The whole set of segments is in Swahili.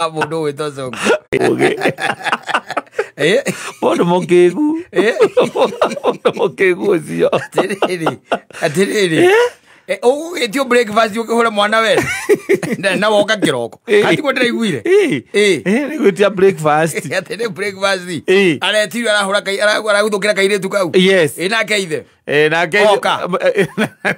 Mundu wito Sonko. Okay. Mundu mukegu. Mundu mukegu cio. Atiriri. Etio breakfast ukihura mwana we. Na woka kiroko. Kati ko ndiraiguire. Nigutia breakfast. Atene breakfast. Aretiro arahura kai araguthukira kairetu kau. Yes. Ina keithe.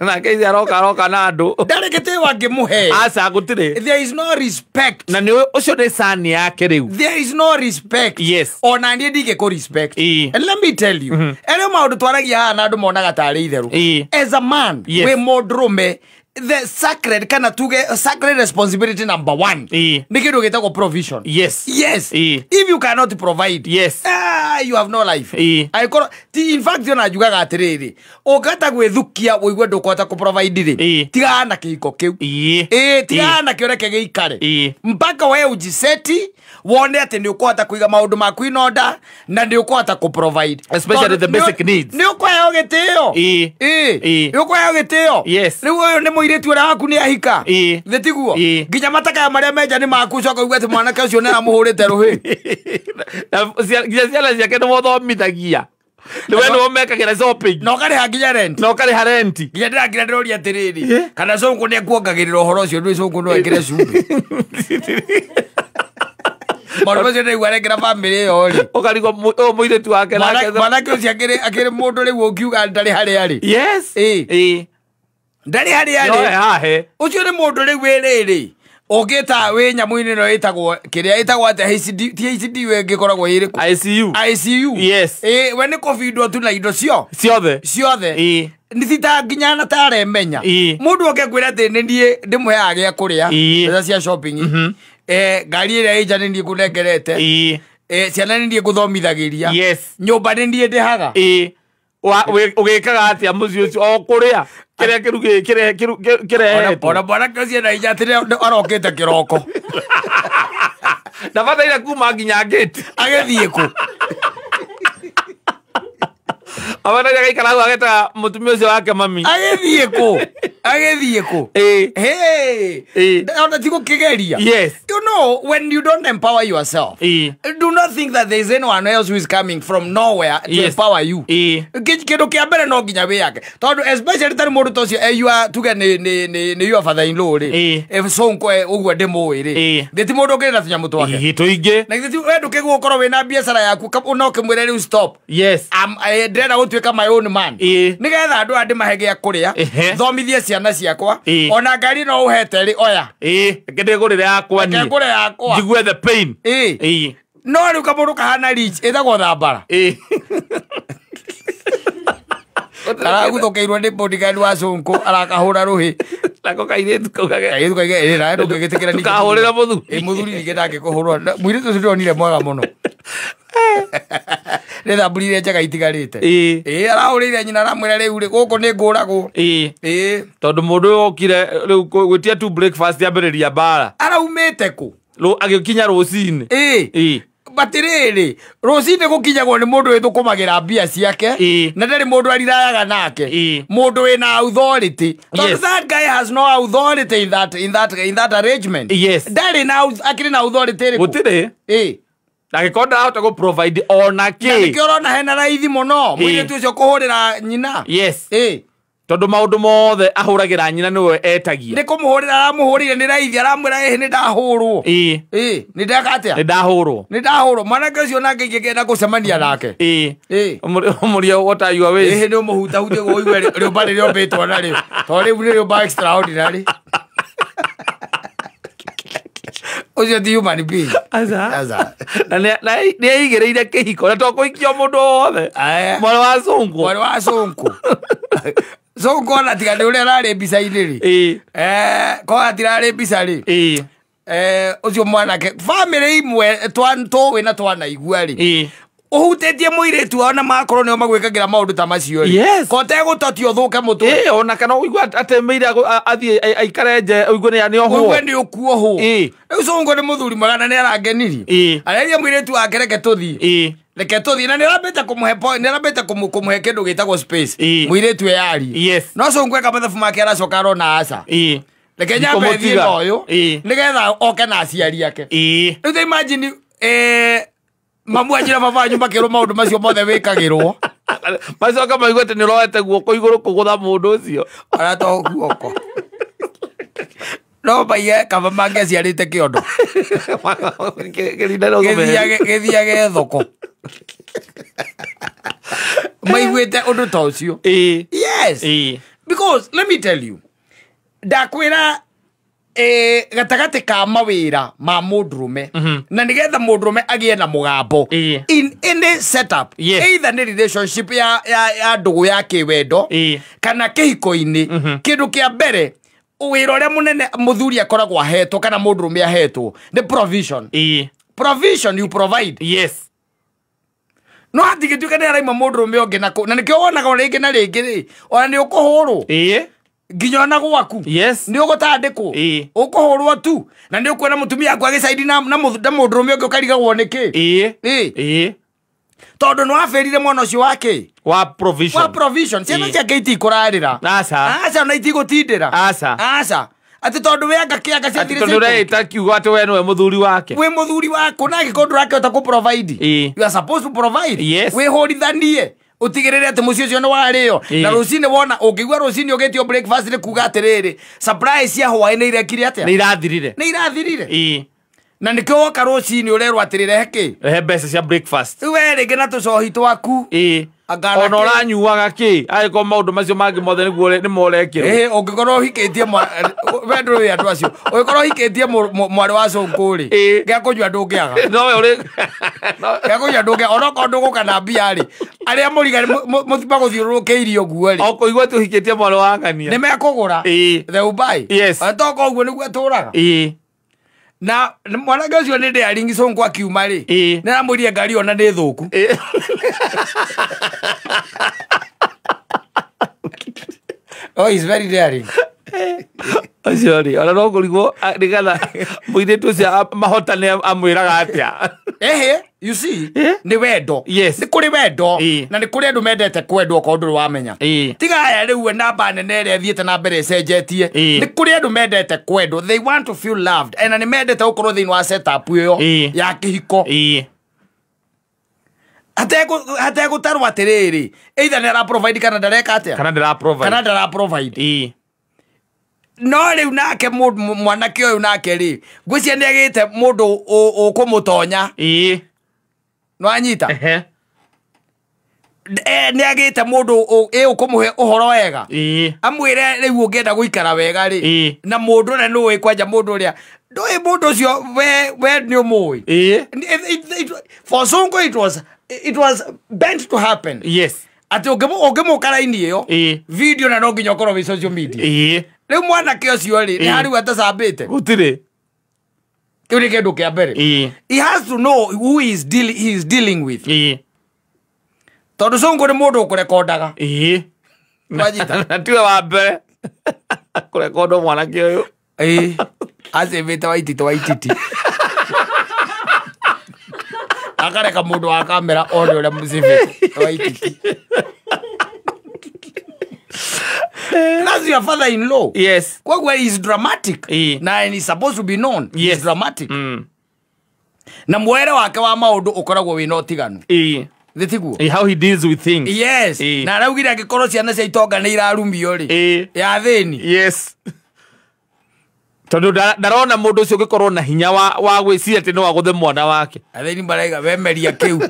Na keithe aroka na andu. Ndarekete wake muhe. Asa gutire. There is no respect. Na ni ucio ni sani yake riu. There is no respect. Yes. Ona ndie ndige ko respect. And let me tell you. Ere maundu twaragia haha na andu monaga tari itheru. As a man, we modrume the sacred kana tuge sacred responsibility number 1 nikiru gitako provision. Yes. If you cannot provide, you have no life. In fact you najugaga atiriri ogata gwithukia woigwe ndukota ku provide ri tigana kiko kiu tigana kioreke giikare mpaka we ujiseti wone ati ni ukota kuiga maundu maku in order na ni ukota ku provide, especially the basic needs. Ni ukoya gitio ni ukoya gitio. Yes. Ni uyo ni muiretu ura waku ni ahika thitiguo nginya mataka ya maria meja ni maku coka ugwe ati mwanake ucio ni amuhurite ruhi na ciala ciake ni mothomithagia ni we no mekagira shopping no kare haginya rent nginya ndiragira ndiroria atiriri kana Sonko ni akuongagirira uhoro ucio ndui Sonko no ekire cumbi Marwa zene warekera family yori okarigo muiretu wake mwanake ucio akire mundu riu ukiuga ndari hari ari. Yes. Ndari hari ari ucio ni mundu riu wiriri ogeta we nyamuini no itagwo kiria itagwo ate HCD we ngikoragwo iri ICU. Yes. We ni covid tu na indo ciothe ni thita nginya na taremenya mundu okekwira ati ndie ndimuheaga gya kuria eza cia shopping ngari ira ija ndie kunengerete ciana ndie kuthomithagiria nyumba ndie ndihaga ugikaga atia muzi ucio o kuria kiria kirugi kirehe ona bwana kazi na ija tire arokete kiroko ndabataira kuma nginya gate agethie ku abana ya gaikara ageta mutumio ucio wake mami agethie ku ona tiko kigeria. Yes. You know, when you don't empower yourself, do not think that there is anyone else who is coming from nowhere to empower you. Kido kia mbere no nginya we yake tondu especially tari mundu tocio you are tuge ni your father in law ri Sonko ugwe ndimo ri nditi mundu ngirira tunya mutu wake hito inge na nditi we nduke gukorwo we na biashara yaku unoke mwire ri stop. Yes. Ndenda gutuika my own man nigetha andu andi mahege ya kuria thomithie ciana ciakwa ona ngari no uhete ri oya ngigurire yakwa ni jigue the pain no riu kamundu kahana rich ethagwo thambara araguthokeirwo ni bodyguard wa Sonko arakahura ruhi nako kairetu kaugage ira ndo gitikira ni kahurira muthu muthuri ni gitake kuhurwa mwiritu ucio ndonire mwega muno retha burire njaga itigarite arahurire nyina ramwira riu ri guku ni nguragwo tondu mundu okire riu gwitia tu breakfast yambiriria bara araumite ku agikinya rucini batiriri rucini gukinyagwo ni mundu withukumagira mbia ciake na ndari mundu arirayaga nake mundu wina authority. That guy has no authority in that arrangement. Ndari na akiri na authority gutire agikonda auto go provide ona ki nikiorona hena raithi muno mwire tu ucio kuhurira nyina. tondu maundu mothe ahuragira nyina niwe etagia ni kumuhurira aramuhurire ni raithi aramwira ni ndahurwo ni ndakatia ni ndahurwo mwanake ucio nake ngigenda gucemania nake umurio what are your ways ni umuhuta hute go igwe rio bari rio betwa na rio to rio ni rio ba extraordinary ucio di human being aza na ni igereire kihiko na to kuikio mundu wothe mwana wa Sonko Sonko na tiga uri arari mbica iniri ko atirari mbica ri ucio mwanake family imwe twanto na twana igua ri uhutetie muiretu ona makorwo nio magwikagira maundu ta macio ri kote gutotio thuke mutu ona kana uigwa atemeire athie aikare nje uigwe ni oho uigwe ni ukuo ho riu Sonko ni muthuri mwega ni arangenirie areria muiretu wake reke tuthie reke tuthie na nirambete kumuhe point nirambete kumuhe kindu gitagwo space muiretu yari no Sonko eka mathabu make aracoka arona aca Reke nyambe thiĩ na ũyũ nĩgetha oke na aciari ake. Rĩu imagine mamu anjĩra baba wanyu makĩrwo maũndũ macio mothe wĩkagĩrwo. Macoka maigua atĩ nĩũroete guoko igũrũ kũgũtha mũndũ ũcio. Aratoa guoko. No maige kaba mangĩaciarĩte kĩondo. Gĩthiage thoko. Maiguĩte ũndũ ta ũcio. Yes. Because let me tell you, ndakwĩra gatagati ka mawĩra ma mũndũrũme na nĩgetha mũndũrũme agĩe na mũgambo in any setup, either nĩ relationship ya ndũgũ ya kĩwendo kana kĩhiko-inĩ, kĩndũ kĩa mbere wĩra ũrĩa mũnene mũthuri akoragwo ahetwo kana mũndũrũme ahetwo nĩ provision. Provision you provide. Yes. No hatigĩtuĩka nĩ araima mũndũrũme ũngĩ na nĩkĩo wonaga rĩngĩ na rĩngĩ rĩ ona nĩ ũkũhũrwo nginya ona gwaku nĩ ũgũtandĩkwo ũkũhũrwo tu na nĩ ũkuona mũtumia aku agĩcaidi na mũndũrũme ũngĩ ũkarigagwo nĩkĩ tondũ nĩ wabĩrire mwana ũcio wake wa provision. Ciana ciake itikũrarĩra aca na itigũtindĩra aca ati tondu we agakiaga cia thire tondu re itakiuga ati we no muthuri wake we muthuri wako na gikondu rake ota provide. You are supposed to provide. We horithanie utigirire ati mucio cio no wario na rucini wona ungigwa rucini ugetio breakfast ni kuga atiriri surprise ya hwaĩ nĩ irekire atia nĩ irathirire na nikio woka rucini urerwo atirire heki mbeca cia breakfast we rĩngĩ na tũcohi twaku ona ũranyuaga kĩ agĩkorwo maũndũ macio mangĩ mothe nĩ morekĩrwo ũngĩkorwo ũhikĩtie wendo wĩ andũ acio ũngĩkorwo ũhikĩtie mwarĩ wa cũngũ-rĩ gĩa kũnyua ndũngĩaga gĩa kũnyua ndũngĩaga onokorwo ndũgũka na mbia-rĩ arĩa mũrigari magũthiũrũrũkĩirie ũguo-rĩ okũigua atĩ ũhikĩtie mwarĩ wa ng'ania nĩmekũgũra they will buy toka ũguo nĩguo atũraga na mwanake ũcio nĩ daring cũngũ akiuma-rĩ nĩramwĩrire ngari ona nĩ thũku. Oh, he's very daring. Sorry, ona no kũrigwo nĩgetha mũirĩtu ũcio mahotane amwĩraga atĩa. You see, nĩ wendo. Nĩ kũrĩ wendo na nĩ kũrĩ andũ mendete kwendwo okorwo ndũrĩ wamenya. Tiga aya rĩu namba nene ĩrĩa ĩthiĩte na mbere ĩcenjetie. Nĩ kũrĩ andũ mendete kwendwo. They want to feel loved. Na nĩ mendete gũkorwo thĩinĩ wa setup ĩyo ya kĩhiko. Hategũtarwo atĩrĩrĩ either nĩ ara-provide kana ndareka atĩa kana ndara-provide. No rĩu nake mwanake ũyũ nake-rĩ ngwĩciria nĩ agĩte mũndũ ũkũmũtonya nĩwanyita nĩ agĩte mũndũ ũkũmũhe ũhoro wega amwĩre rĩu ũngĩenda gũikara wega-rĩ na mũndũ ũrĩa nĩũĩ kwanja mũndũ ũrĩa ndũĩ mũndũ ũcio we nĩ ũmũĩ. For Sonko it was meant to happen. Ati ũngĩmũka raini ĩyo video na no nginya ũkorwo wĩ social media. Rĩu mwanake ũcio-rĩ nĩ hariu atacambĩte gũtirĩ kĩu nĩ kĩndũ kĩa mbere. He has to know who he is dealing with. Tondũ Sonko nĩ mũndũ ũkũrekondaga na tiwe wa mbere kũrekondwo mwanake ũyũ acĩmbĩte Waititi akareka mũndũ wa kamera one ũrĩa mũcĩmbĩte Waititi. That's your father-in-law. Kwa he is dramatic. Na he's supposed to be known. He's dramatic. Na mwere wake wa maũndũ ũkoragwo wĩna ũtiganu. How he deals with things. Na araugire angĩkorwo ciana cia itonga nĩ irarumio-rĩ ya thĩni. Tondũ ndarona mũndũ ũcio ũngĩkorwo na hinya wa gwĩciria atĩ no agũthe mwana wake. Athĩni maraiga wemeria kĩu.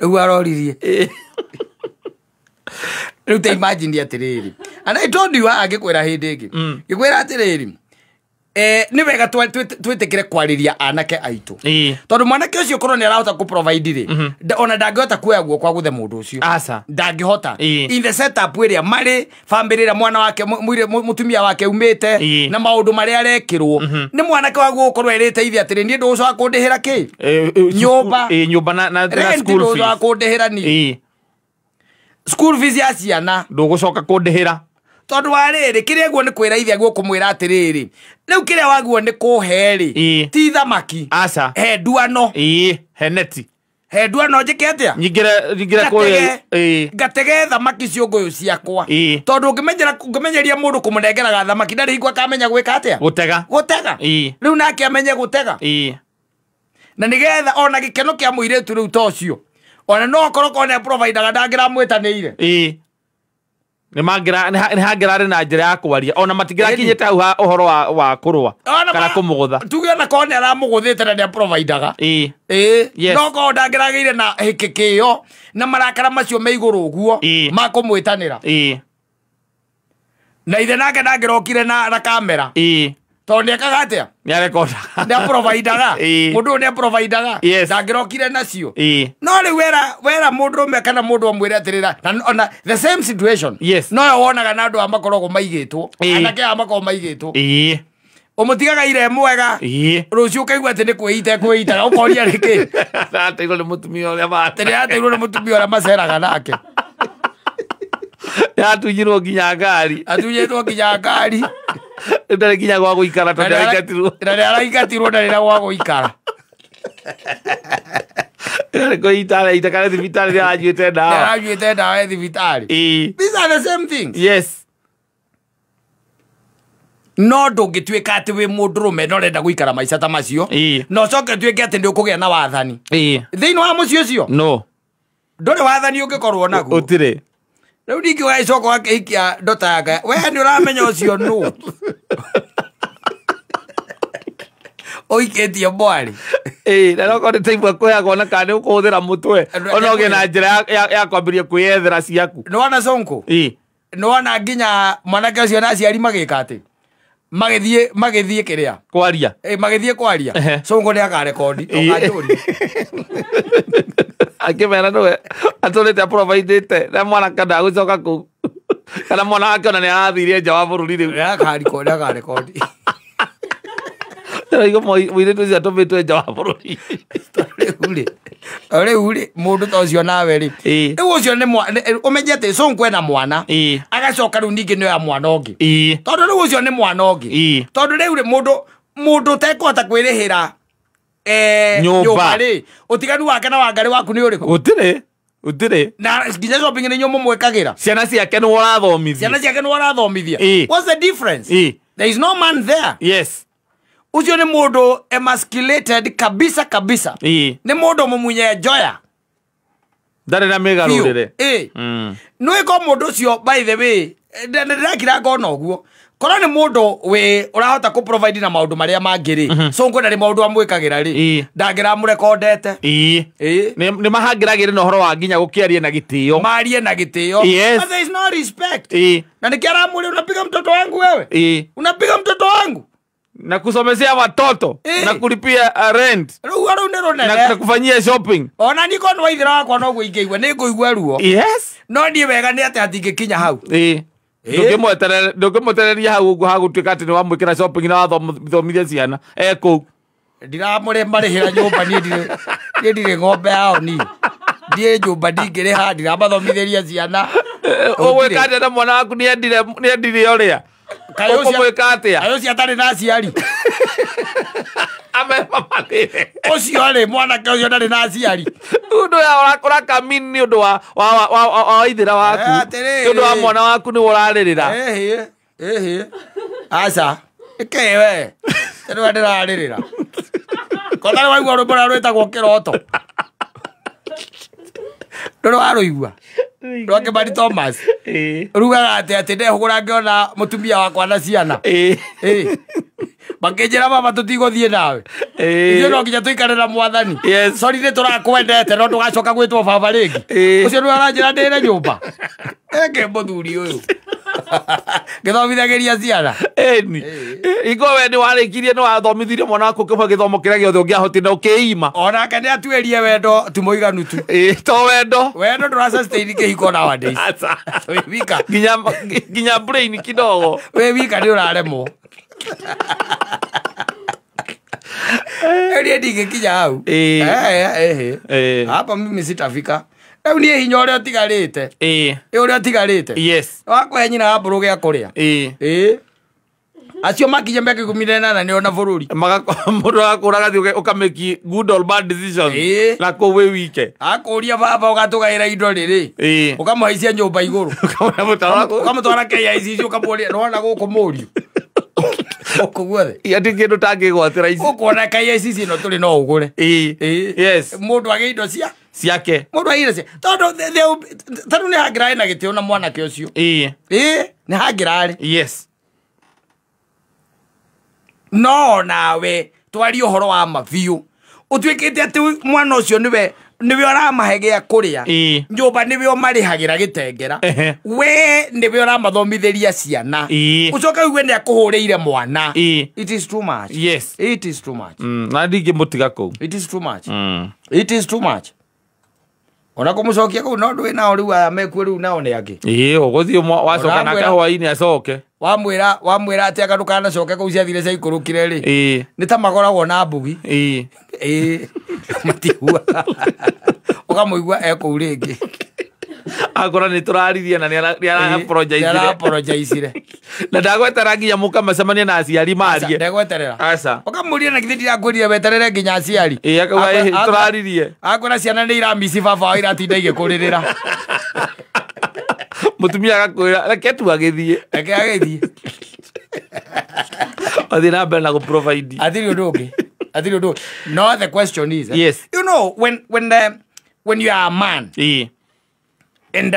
Rĩu aroririe. Rĩu ta imagine atĩrĩrĩ. And I told you angĩkwĩra hĩndĩ ĩngĩ. Ngĩkwĩra atĩrĩrĩ. Nĩ wega twĩtĩkĩre kwarĩria anake aitũ. Tondũ mwanake ũcio korwo nĩ arahota kũ-provide-rĩ ona ndangĩhota kuoya guoko agũthe mũndũ ũcio. Ndangĩhota. In the setup ĩrĩa marĩ family ĩrĩa mwana wake mũtumia wake umĩte na maũndũ marĩa arekĩrwo nĩ mwanake wa gũkorwo erĩteithia atĩrĩ niĩ ndũgũcoka kũndĩhĩra kĩ nyũmba na school fees ndũgũcoka kũndĩhĩra ni school fees ya ciana ndũgũcoka kũndĩhĩra. Tondu wa rĩrĩ kĩrĩa guo nĩ kwĩraithia guo kũmwĩra atĩrĩrĩ rĩu kĩrĩa waguo nĩ kũhe-rĩ ti thamaki he nduano he neti ndua no njike atia nyingire kuri ngatege thamaki ciongo ciakwa tondu ngimenyeria mundu kumunengeraga thamaki ndari hingwa kamenya gwika atia gutega riu nake amenye gutega na nigetha ona gikeno kia muiretu riu tocio ona no korwo kone provider ndangira mwetaniire ni hangira ari na njira ya kwaria ona matingira kinyete hau uhoro wa kurwa kana kumugutha tuge na kone aramuguthite na ni provider no ko ndangirageire na hikikio na marakara macio me iguru guo makumwitanira na ithe nake ndangirokire na kamera tondu ekaga atia ni recorda nda provider mundu ni provider ndangirokire nacio no ri wera mundu me kana mundu amwire atirira na the same situation no wonaga na andu amakoragwo maigitwo anake amakoragwo maigitwo umutigaga ire mwega rucio ukaigua ati ni kwita ukoria riki ateirwo ni mutumia uria mate ateirwo ni mutumia uria maceraga nake atunyirwo nginya ngari ndari nginya gwa guikara tondu araingatirwo ndari na gwa guikara kuitara itakare thibitari ajuite ndawa thibitari these are the same things no ndungituika ati wi mundurume no renda guikara maica ta macio no coke tuike ati ndi ukugia na wathani thiini wa mucio ucio no nduri wathani ungikorwo naguo utire riu ningi waicoko akihikia ndota yake we ni uramenya ucio nu oiketie mwari na no korwo taimwe kuheagwo na kana ukuhuthira mutwe ona ugie na njira ya kwambiria kwiyethera ciaku nwana sonko nwana nginya mwanake ucio na aciari magika ati magithie kiria kwaria magithie kwaria sonko ni akarekondi okajuri akimera no atorete providete na mwana kada gucoka ku kana mwana wake ona ni arathirie nja wa bururi riu akarekondi Igo mwire tuzi atometwe nja wa bururi uri mundu tocio nawe ri ucio ni umejete sonko ena mwana agacoka riu ningi ni ya mwana ongi tondu riu ucio ni mwana ongi tondu riu mundu tekota kwirihira nyumba ri utiganu wake na wangari waku ni uriku utire na nginya shopping ni nyumu mwekagira ciana ciake ni warathomithia what's the difference there is no man there ucio ni mundu emasculated kabisa ni mundu mumunye joya ndari na megarurire no iko mundu ucio by the way ndirakira ngona uguo korwo ni mundu we urahota ku provide na maundu maria mangiri so ngona ri maundu amwikagira ri ndangira murekondete ni mahangiragire no horo wa nginya gukiarie na gitio marie na gitio but there is no respect na nikiara muri unapiga mtoto wangu wewe unapiga mtoto wangu na kusomesea watoto na kulipia rent na kufanyia shopping ona niko no ithira wakwa no guingeigwa ni nguigwa ruo no ndie wega ni ati atingikinya hau ndukimwetereria hau uguo hagutuika ati ni wamwikira shopping na wathomithia ciana kou ndiramure marihira nyumba ni ndire ng'ombe yao ni ndie nyumba ndingiriha ndiramathomithiria ciana ugwika atia na mwana waku ni endire uria ukumwika atia ayo ciatari na aciari ucio ri mwanake ucio ndari na aciari undu ya urakora kamini ni undu wa ithira waku undu wa mwana waku ni uraririra aca ikewe tena ndiraririra kona waigua rubora rwetagwo kiroto ndoro aruigua Roke Bari Thomas rugaga ati ndehugura ngiona mutumia wakwa na ciana bakejera baba tutigothie nawe ithuĩ no nginya tuikarĩra mwathani sorry nĩ tũrakwendete no tũgacoka gwĩtwo baba rĩngĩ ũcio nĩ aranjĩra ndĩre nyũmba eke mũthuri ũyũ gĩthomithagĩria ciana ingo we nĩ warĩkirie nĩ wathomithirie mwana waku kĩmwe gĩthomo kĩrĩa gĩothe ũngĩahotire ũkĩima onake nĩ atuĩrie wendo tũmũiganu tu to wendo ndũrasustain kĩhiko nowadays wĩ wika nginya brain kidogo wĩ wika nĩ ũraremwo Elia ndingĩkinya hau hapa mimi sitafika rĩu niĩ hinya ũrĩa ũtigarĩte yes wakũhe nyina wa mbũrũ gĩa kũrĩa acio makinya mĩaka 18 nĩona bũrũri mũndũ agakũra gathi ũkameki good or bad decisions na kũu wĩ wike akũria baba ũgatũgaĩra indo rĩrĩ ũkamũhaicia nyũmba igũrũ ũkamũtwara KICC ũkamũria nĩwona gũkũ mũriũ okuguothe ati kĩndũ tangĩgwatĩra ici ũkuona KICC ĩno tũrĩ no ũgũre yes mũndũ agĩ indo ciake mũndũ agĩ indo cia tondũ tondũ nĩ hangĩrarĩ na gĩtĩo na mwanake ũcio nĩ hangĩrarĩ yes no nawe twari ũhoro wa mabiũ ũtuĩkĩte atĩ mwana ũcio nĩwe ũramahe gĩa kũrĩa nyũmba nĩwe ũmarĩhagĩra gĩtengera we nĩwe ũramathomithĩria ciana ũcoke ugue nĩ akũhũrĩire mwana it is too much yes it is too much na ndingĩmũtiga kũu it is too much it is too much ona kũmũcokia kũu no ndũĩ nao rĩu aya mekuo rĩu nao nĩ angĩ ũgũthiĩ wacoka nake hwainĩ acoke wamwĩra atĩ anga ndũkanacoke kũu ciathire cia ikũrũkire rĩ nĩ ta magoragwo na mbugi matihua ũkamũigua ekũu rĩngĩ akora nĩ tũraririe na nĩ apologize na ndagweterera nginya mũkamacemania na aciari marie ndagweterera aca ũkamũria na githĩ ndirakwĩrire weterere nginya aciari akauga tũraririe akora ciana nĩ iramisi baba wao iratinda igĩkũrĩrĩra mũtumia agakwĩra reke tu agĩthiĩ athiĩ na mbere na gũprovide athiri ũndũ ũngĩ no the question is yes you know when you are a man and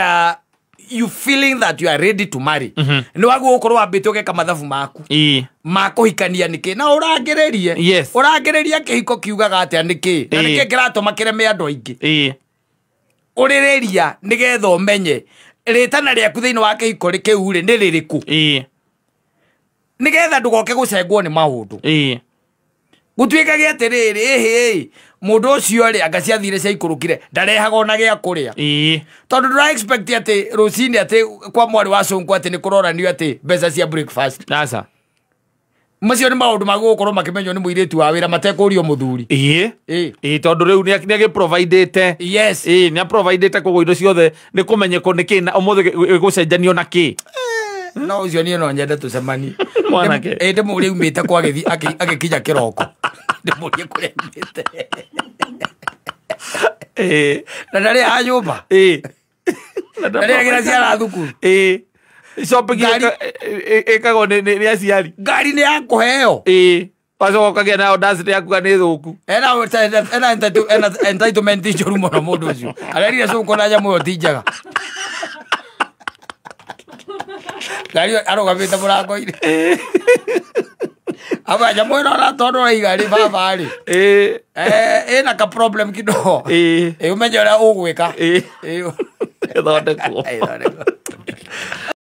you feeling that you are ready to marry nĩ waguo ũkorwo wambĩte ũgeka mathabu maku makũhikania nĩkĩ na ũrangĩrĩria kĩhiko kiugaga atĩa nĩkĩ na nĩkĩ kĩratũma kĩreme andũ aingĩ ũrĩrĩria nĩgetha ũmenye rĩtana rĩaku thĩinĩ wa kĩhiko kĩu rĩ nĩ rĩrĩkũ nĩgetha ndũgoke gũcengwo nĩ maũndũ gũtuĩkage atĩrĩrĩ mũndũ ũcio rĩ anga ciathire cia ikũrũkire ndarehaga ona gĩa kũrĩa tondũ ndũra expect atĩ rũcinĩ atĩ kwa mwarĩ wa cũnkũ atĩ nĩ kũroranio atĩ mbeca cia breakfast aca macio nĩ maũndũ magũgũkorwo makĩmenywo nĩ mũirĩtu wa wĩra matekũrio mũthuri tondũ rĩu nĩ agĩprovidĩte yes nĩ aprovidĩte kũgũ indo ciothe nĩ kũmenyekwo nĩ kĩ ũmũthĩ gũcenjanio na kĩ no ũcio niĩ no nyende tũcemanie mwanake ndĩmũũrie umĩte kwa agĩkinya kĩroko ndĩmũũrie kũrĩa umĩte na ndarĩ a nyũmba na ndarĩ agĩra ciara thukuru shopping ĩkagwo nĩ aciari ngari nĩ ya kũheo wacoka ũkagĩa nayo ndaci yakuga nĩ thũku ena entitlement njũru mũno mũndũ ũcio arerire cũkũ na nyamũ ĩyo ti njega ngari arũgamĩte mũrango-inĩ aba nyamũ ĩno ũratondora igarĩ baba rĩ ĩna ka problem kidogo ũmenye ũrĩa ũgwĩka ĩthondekwo